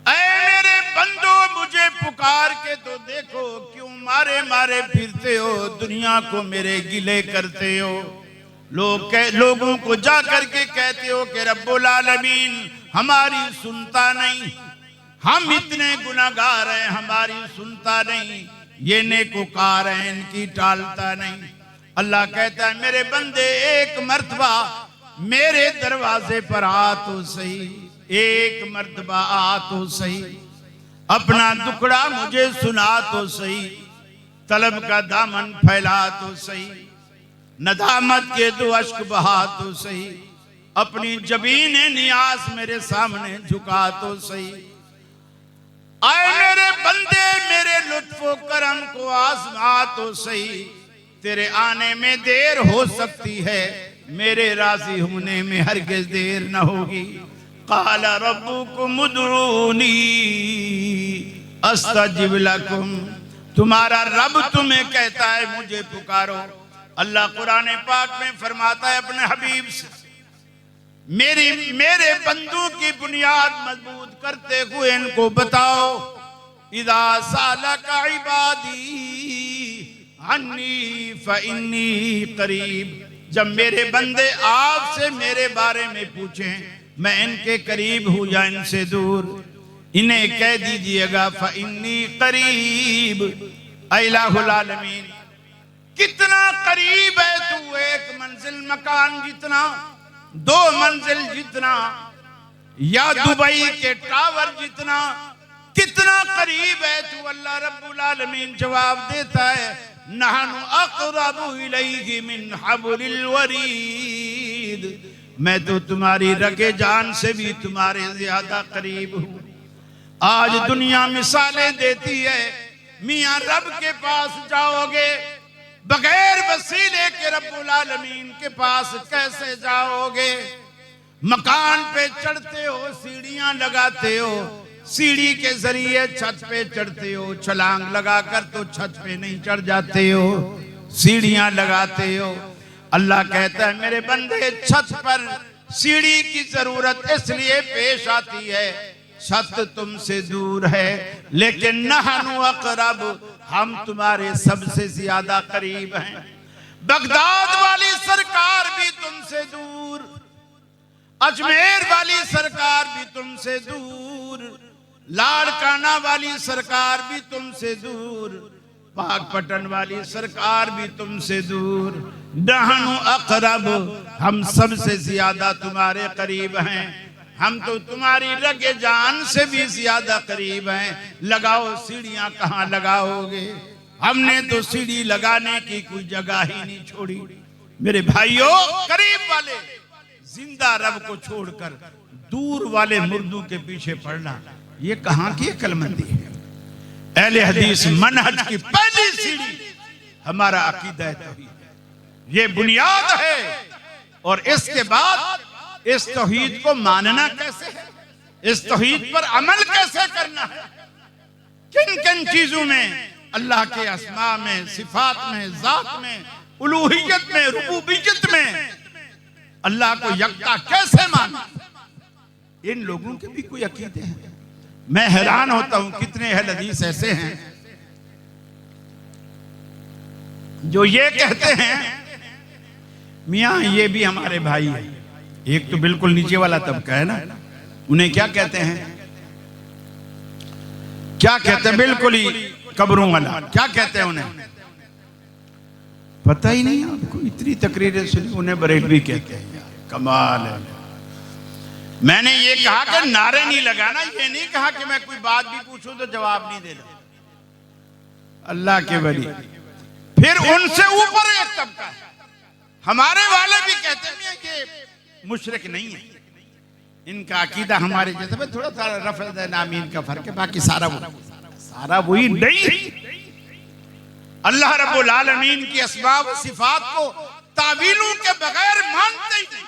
ऐ मेरे बंदो मुझे पुकार के तो देखो, क्यों मारे मारे फिरते हो, दुनिया को मेरे गिले करते हो। लोगों को जा करके कहते हो कि रब्बुल आलमीन हमारी सुनता नहीं, हम इतने गुनाहगार हैं, हमारी सुनता नहीं, ये नेकोकार हैं, इनकी टालता नहीं। अल्लाह कहता है मेरे बंदे एक मर्तबा मेरे दरवाजे पर आ तो सही, एक मर्तबा आ तो सही, अपना दुखड़ा मुझे सुना तो सही, तलब का दामन फैला तो सही, नदामत के दो अश्क बहा तो सही, अपनी जबीन नियाज मेरे सामने झुका तो सही। आए मेरे बंदे मेरे लुत्फो करम को आजमा तो सही, तेरे आने में देर हो सकती है, मेरे राजी होने में हरगिज़ देर न होगी। क़ाल रब्बुकुम उदऊनी अस्तजिब लकुम, तुम्हारा रब तुम्हें कहता है मुझे पुकारो। अल्लाह कुरान पाक में फरमाता है अपने हबीब से, मेरे बंदों की बुनियाद मजबूत करते हुए इनको बताओ, इज़ा सालका इबादी अन्नी फ़इन्नी करीब, जब मेरे बंदे आपसे मेरे बारे में पूछें मैं इनके करीब हूं या इनसे दूर, इन्हें कह दीजिएगा फ़इन्नी करीब। इलाहुल आलमीन कितना करीब है तू, एक मंजिल मकान जितना, 2 मंजिल जितना, या दुबई के टावर जितना, कितना करीब है तू। अल्लाह रब्बुल आलमीन जवाब देता है नहनु अक़रबु इलैहि मिन हब्लिल वरीद, मैं तो तुम्हारी रगे जान से भी तुम्हारे ज्यादा करीब हूँ। आज दुनिया मिसालें देती है, मियां रब के पास जाओगे बगैर वसीले के रब्बुल आलमीन के पास कैसे जाओगे? मकान पे चढ़ते हो, सीढ़ियां लगाते हो, सीढ़ी के जरिए छत पे चढ़ते हो, छलांग लगाकर तो छत पे नहीं चढ़ जाते हो, सीढ़ियां लगाते हो। अल्लाह कहता है मेरे बंदे, छत पर सीढ़ी की जरूरत इसलिए पेश आती है, छत तुमसे दूर है, लेकिन नहनु अक़रब, हम तुम्हारे सबसे ज्यादा करीब हैं। बगदाद वाली सरकार भी तुमसे दूर, अजमेर वाली सरकार भी तुमसे दूर, लाड़काना वाली सरकार भी तुमसे दूर, पाकपटन वाली सरकार भी तुमसे दूर। नहनु अक़रब, हम सबसे ज्यादा तुम्हारे करीब हैं, हम तो तुम्हारी रगे जान से भी ज्यादा करीब हैं। लगाओ सीढ़ियां, कहां लगाओगे? हमने तो सीढ़ी लगाने की कोई जगह ही नहीं छोड़ी। मेरे भाइयों, करीब वाले जिंदा रब को छोड़कर दूर वाले मुर्दों के पीछे पड़ना, ये कहां की अक्लमंदी है? अहले हदीस मनहज की पहली सीढ़ी हमारा अकीदा तौहीद है, ये बुनियाद है। और इसके बाद इस तौहीद को मानना कैसे है, इस तौहीद पर अमल कैसे करना है, किन किन चीजों में, अल्लाह के अस्मा में, सिफात में, जात में, उलूहियत में, रुबूबियत में अल्लाह को यकता कैसे माना, इन लोगों के भी कोई अकीदे हैं। मैं हैरान होता हूं कितने अहले हदीस ऐसे हैं जो ये कहते हैं मियां ये भी हमारे भाई है। एक तो बिल्कुल नीचे वाला तबका है ना, उन्हें क्या कहते हैं, क्या कहते हैं, बिल्कुल ही कब्रों वाला, क्या कहते हैं उन्हें? पता ही नहीं आपको, इतनी तकरीरें सुनी, उन्हें बरेलवी कहते हैं। कमाल है। मैंने ये कहा कि नारे नहीं लगाना, ये नहीं कहा कि मैं कोई बात भी पूछूं तो जवाब नहीं देना। अल्लाह के वली, फिर उनसे ऊपर एक तबका है, हमारे वाले भी कहते हैं कि मुशरिक नहीं है, इनका अकीदा हमारे जैसे में थोड़ा सा रफ़ नामीन का फर्क है, बाकी सारा वही नहीं। अल्लाह रब्बुल आलमीन की अस्मा व सिफात को तावीलों के बगैर मानते ही नहीं।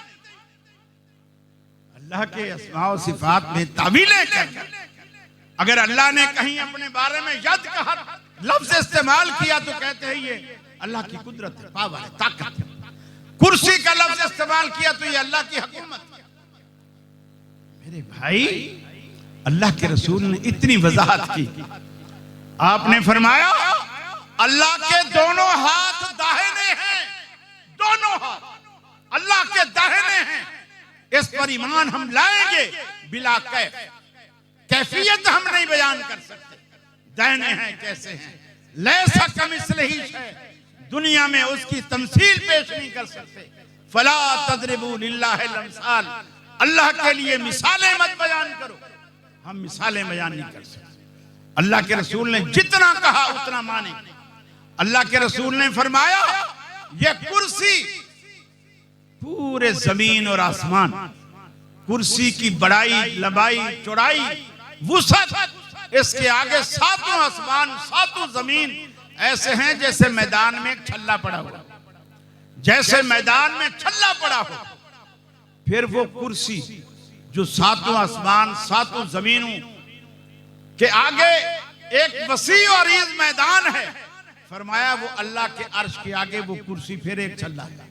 अल्लाह के अस्मा व सिफात में तावीलें कर, अगर अल्लाह ने कहीं अपने बारे में यद कहा लफ्ज इस्तेमाल किया तो कहते हैं ये अल्लाह की कुदरत है, पावर है, ताकत है। कुर्सी का लफ्ज इस्तेमाल किया तो ये अल्लाह की हुकूमत है। मेरे भाई, अल्लाह के रसूल ने इतनी वजाहत की, आपने फरमाया अल्लाह के दोनों हाथ दाहिने हैं, दोनों हाथ अल्लाह के दाहिने हैं। इस पर ईमान हम लाएंगे बिला कैफियत हम नहीं बयान कर सकते, दाहिने हैं कैसे हैं, लैसा कमिस्लिही शै, दुनिया में उसकी तमसील पेश नहीं कर सकते। फला तदरिबू लिल्लाहिल अमसाल, अल्लाह के लिए मिसालें मत बयान करो, हम मिसालें बयान नहीं कर सकते। अल्लाह के रसूल ने जितना कहा उतना माने। अल्लाह के रसूल ने फरमाया ये कुर्सी, पूरे जमीन और आसमान, कुर्सी की बड़ाई, लंबाई, चौड़ाई, वुसअत, इसके आगे सातों आसमान, सातों जमीन ऐसे हैं जैसे मैदान में एक छल्ला पड़ा हो, जैसे मैदान में छल्ला पड़ा हो। फिर वो कुर्सी जो सातों आसमान, सातों जमीनों के आगे एक वसी और अरीज मैदान है, फरमाया वो अल्लाह के अर्श के आगे वो कुर्सी फिर एक छल्ला है।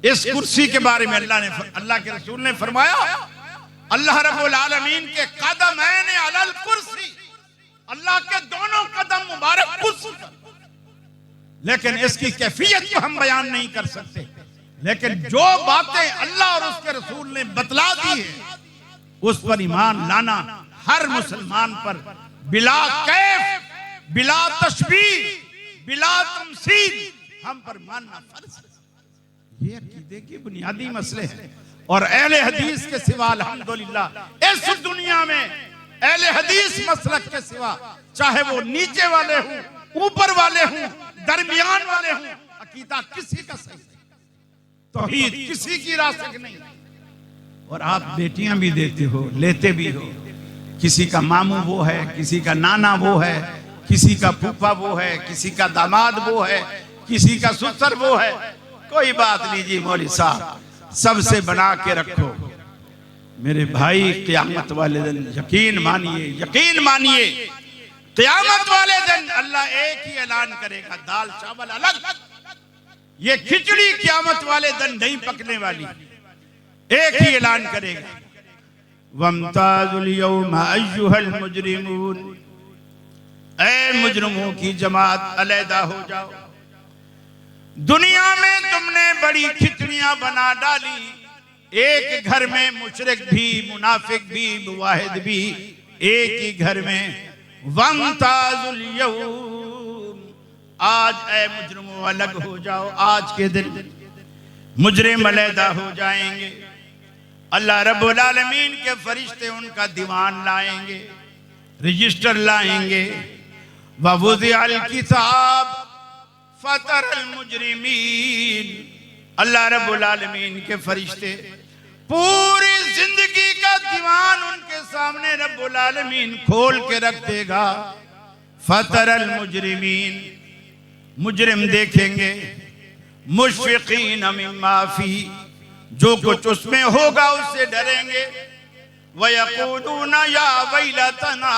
इस कुर्सी के बारे में अल्लाह के रसूल ने फरमाया अल्लाह रब्बुल आलमीन के कदमैन अलल कुर्सी, अल्लाह के दोनों कदम मुबारक कुर्सी पर। लेकिन इसकी कैफियत को हम बयान नहीं कर सकते, लेकिन जो बातें अल्लाह और उसके रसूल ने बतला दी है उस पर ईमान लाना हर मुसलमान पर बिला कैफ, बिला तशबीह, बिला तमसील हम पर मानना फर्ज है। ये अकीदे के बुनियादी मसले हैं। और अहले हदीस के सिवा अल्हम्दुलिल्लाह इस दुनिया में अहले हदीस मसलक के सिवा, चाहे वो नीचे वाले हों, ऊपर वाले हों, दरमियान वाले हों, अकीदा किसी का सही नहीं, तौहीद किसी की रास्ते नहीं। और आप बेटियां भी देते हो, लेते भी हो, किसी का मामू वो है, किसी का नाना वो है, किसी का फूफा वो है, किसी का दामाद वो है, किसी का ससुर वो है। कोई बात नहीं जी मौलवी साहब, सबसे बना के रखो। मेरे भाई क़यामत वाले दिन यकीन मानिए क़यामत वाले दिन अल्लाह एक ही ऐलान करेगा, दाल चावल अलग, ये खिचड़ी क़यामत वाले दिन नहीं पकने वाली, एक ही ऐलान करेगा, वम्ताजुल यौमा अय्युहल मुजरिमून, ऐ मुजरिमों की जमात अलहदा हो जाओ। दुनिया में तुमने बड़ी खिचड़ियां बना डाली, एक घर में मुशरिक भी, मुनाफिक भी, मुवाहिद भी, एक ही घर में। वम्ताजुल यौम, आज ऐ मुजरिमों अलग हो जाओ, आज के दिन मुजरिम अलहदा हो जाएंगे। अल्लाह रब्बुल आलमीन के फरिश्ते उनका दीवान लाएंगे, रजिस्टर लाएंगे। ववुज़िअल किताब फतरल मुजरिमीन, अल्लाह रब्बुल आलमीन के फरिश्ते पूरी जिंदगी का दीवान उनके सामने रब्बुल आलमीन खोल के रख देगा। फतरल मुजरिमीन, मुजरिम देखेंगे, मुशफिकीन मिम्मा फी, जो कुछ उसमें होगा उससे डरेंगे। वयक़ूलूना या वैलतना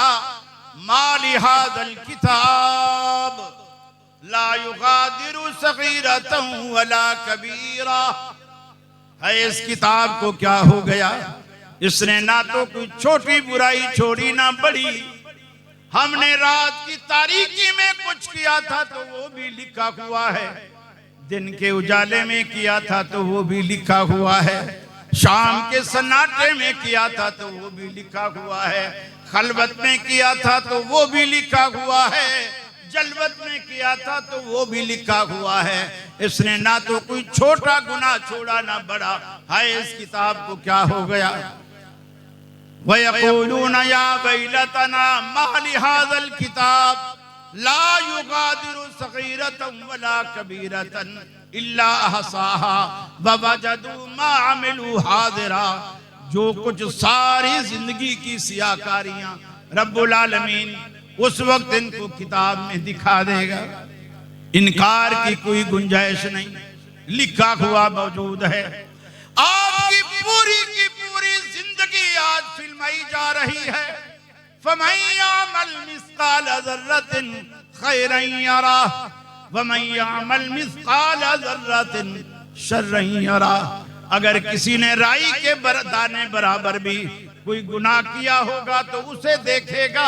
मा लिहाज़ल किताब ला युगादिरु सगीरतन वला कबीरा, है इस किताब को क्या हो गया, इसने ना तो कोई छोटी बुराई छोड़ी ना बड़ी। हमने रात की तारीकी में कुछ किया था तो वो भी लिखा हुआ है, दिन के उजाले में किया था तो वो भी लिखा हुआ है, शाम के सन्नाटे में किया था तो वो भी लिखा हुआ है, खलवत में किया था तो वो भी लिखा हुआ है, जलवत में किया था तो वो भी लिखा हुआ है। इसने ना तो कोई छोटा गुनाह छोड़ा ना बड़ा, हाय इस किताब को क्या हो गया। वयक़ूलूना या वैलतना मा लिहाज़ल किताब ला युगादिरु सगीरतन वला कबीरतन इल्ला अहसाहा ववजदू मा अमिलू हाज़िरा, जो कुछ सारी जिंदगी की सियाकारियां रब्बुल आलमीन उस वक्त इनको किताब में दिखा देगा। इनकार की कोई गुंजाइश नहीं, लिखा हुआ मौजूद है। आपकी पूरी की पूरी जिंदगी आज फिल्माई जा रही है। फमन यअमल मिस्काल ज़र्रतिन खैरन यरा वमन यअमल मिस्काल ज़र्रतिन शर्रन यरा, अगर किसी ने राई के दाने बराबर भी कोई गुनाह किया होगा तो उसे देखेगा,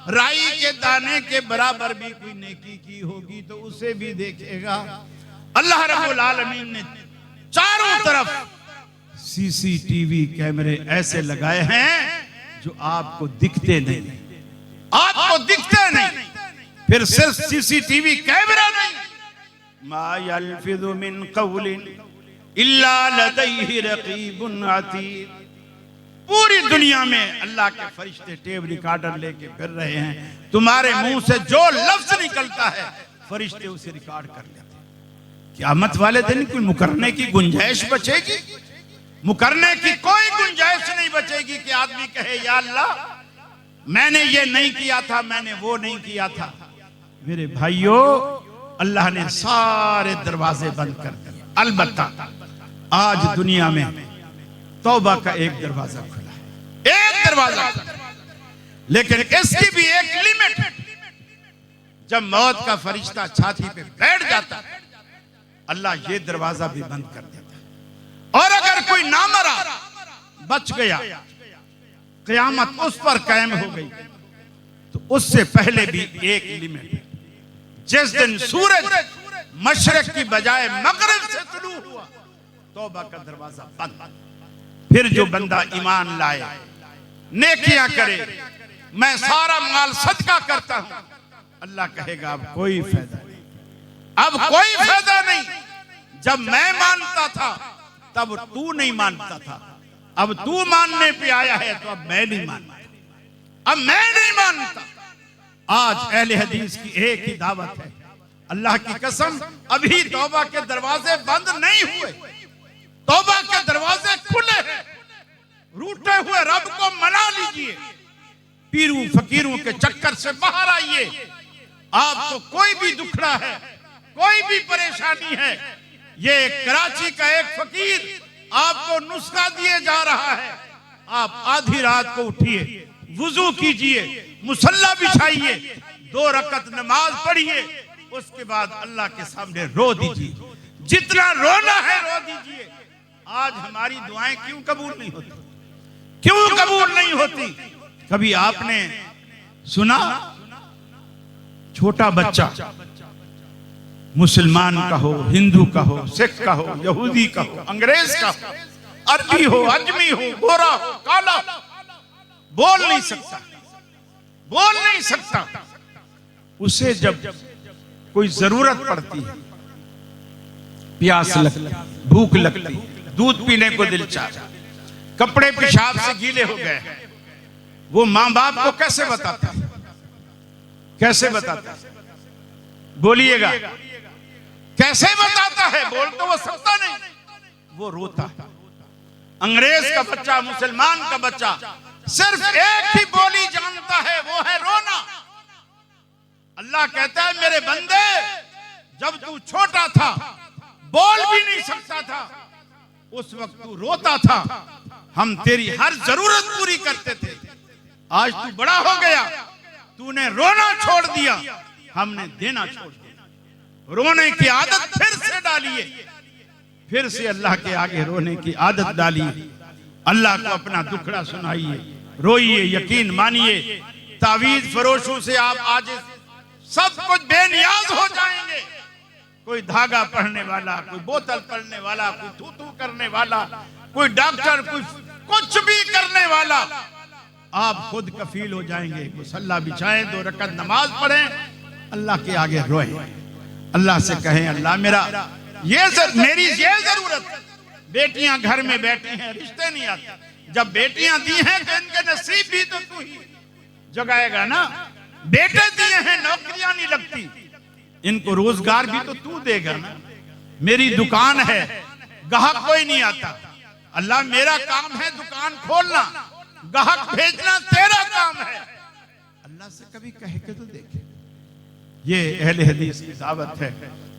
राई के दाने के बराबर भी कोई नेकी की होगी तो उसे भी देखेगा। अल्लाह रब्बुल आलमीन ने चारों तरफ सीसीटीवी कैमरे ऐसे लगाए हैं जो आपको दिखते नहीं, आपको दिखते नहीं। फिर सिर्फ सीसीटीवी कैमरा नहीं, मा यल्फिज़ु मिन क़ौलिन इल्ला लदैहि रक़ीबुन अतीद, पूरी दुनिया में अल्लाह के फरिश्ते टेप रिकॉर्डर लेके फिर रहे हैं। तुम्हारे मुंह से जो लफ्ज निकलता है फरिश्ते उसे रिकॉर्ड कर लेते हैं। क़यामत वाले दिन कोई मुकरने की गुंजाइश बचेगी? मुकरने की कोई गुंजाइश नहीं बचेगी कि आदमी कहे या अल्लाह मैंने ये नहीं किया था, मैंने वो नहीं किया था। मेरे भाइयों, अल्लाह ने सारे दरवाजे बंद कर दिए। अलबत्ता आज दुनिया में तौबा का एक दरवाजा खुला है, एक दरवाजा, लेकिन इसकी भी एक लिमिट है। जब मौत का फरिश्ता छाती पे बैठ जाता है अल्लाह ये दरवाजा भी बंद कर देता है। और अगर कोई ना मरा, बच गया, क़यामत उस पर कायम हो गई, तो उससे पहले भी एक लिमिट है। जिस दिन सूरज मशरक की बजाय मगरिब से तुलू हुआ, तौबा का दरवाजा बंद। फिर जो बंदा ईमान लाए, नेकियां करे, मैं सारा माल सदका करता हूं, अल्लाह कहेगा अब कोई फायदा नहीं, अब कोई फायदा नहीं। जब मैं मानता था तब तू नहीं मानता था, अब तू मानने पे आया है तो अब मैं नहीं मानता, अब मैं नहीं मानता। आज अहले हदीस की एक ही दावत है, अल्लाह की कसम अभी तौबा के दरवाजे बंद नहीं हुए, तौबा के दरवाजे खुले हैं। रूठे हुए रब को मना लीजिए, पीरों फकीरों के चक्कर से बाहर आइए। आपको कोई भी दुखड़ा है, कोई भी परेशानी है, ये कराची का एक फकीर आपको नुस्खा दिए जा रहा है। आप आधी रात को उठिए, वुजू कीजिए, मुसल्ला बिछाइए, 2 रकत नमाज पढ़िए, उसके बाद अल्लाह के सामने रो दीजिए, जितना रोना है रो दीजिए। आज हमारी दुआएं क्यों कबूल नहीं होती? क्यों कबूल नहीं होती? कभी आपने सुना छोटा बच्चा, मुसलमान का हो, हिंदू का हो, सिख का हो, यहूदी का हो, अंग्रेज का हो, अरबी हो, अजमी हो, गोरा हो, काला, बोल नहीं सकता, बोल नहीं सकता। उसे जब कोई जरूरत पड़ती है, प्यास लगती, भूख लगती, दूध पीने को दिल चाहता, कपड़े पेशाब से गीले हो गए, वो मां बाप को कैसे बताता है? कैसे बताता है? बोलिएगा, कैसे बताता है? बोल तो वो सकता नहीं, वो रोता है। अंग्रेज का बच्चा, मुसलमान का बच्चा सिर्फ एक ही बोली जानता है, वो है रोना। अल्लाह कहता है मेरे बंदे, जब तू छोटा था, बोल भी नहीं सकता था, उस वक्त तू रोता था, हम तेरी हर जरूरत पूरी करते थे। आज तू बड़ा हो गया, तूने रोना छोड़ दिया, हमने देना छोड़ दिया। रोने की आदत फिर से डालिए, फिर से अल्लाह के आगे रोने की आदत डालिए। अल्लाह को अपना दुखड़ा सुनाइए, रोइए, यकीन मानिए, तावीज फरोशों से आप आज सब कुछ बेनियाज हो जाएंगे। कोई धागा पढ़ने वाला, कोई बोतल पढ़ने वाला, कोई थू करने वाला, कोई डॉक्टर, कोई कुछ भी करने वाला, आप खुद कफील हो जाएंगे। मुसल्ला बिछाएं, 2 रकत नमाज पढ़ें, अल्लाह के आगे रोएं, अल्लाह से कहें अल्लाह मेरी ये जरूरत। बेटियां घर में बैठी हैं, रिश्ते नहीं आते। जब बेटियां दी हैं तो इनके नसीब भी तो तू ही जगाएगा ना। बेटे दिए हैं, नौकरियां नहीं लगती, इनको रोजगार भी तो तू देगा ना। मेरी दुकान है, ग्राहक कोई नहीं आता, अल्लाह मेरा काम है दुकान खोलना, ग्राहक भेजना तेरा काम है। अल्लाह से कभी कह के तो देखे। ये अहले हदीस की दावत है।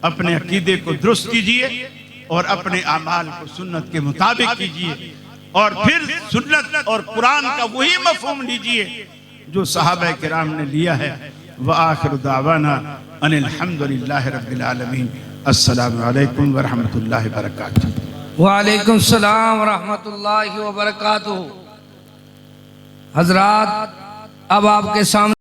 अपने अकीदे को दुरुस्त कीजिए और अपने अमाल को सुन्नत के मुताबिक कीजिए, और फिर सुन्नत और कुरान का वही मफहूम लीजिए जो सहाबा किराम ने लिया है। व आखिर दावाना अनिल हम्दुलिल्लाहि रब्बिल आलमीन। अस्सलामु अलैकुम व रहमतुल्लाहि व बरकातुहू।
व अलैकुम सलाम व रहमतुल्लाहि व बरकातुहू। हजरात, अब आपके सामने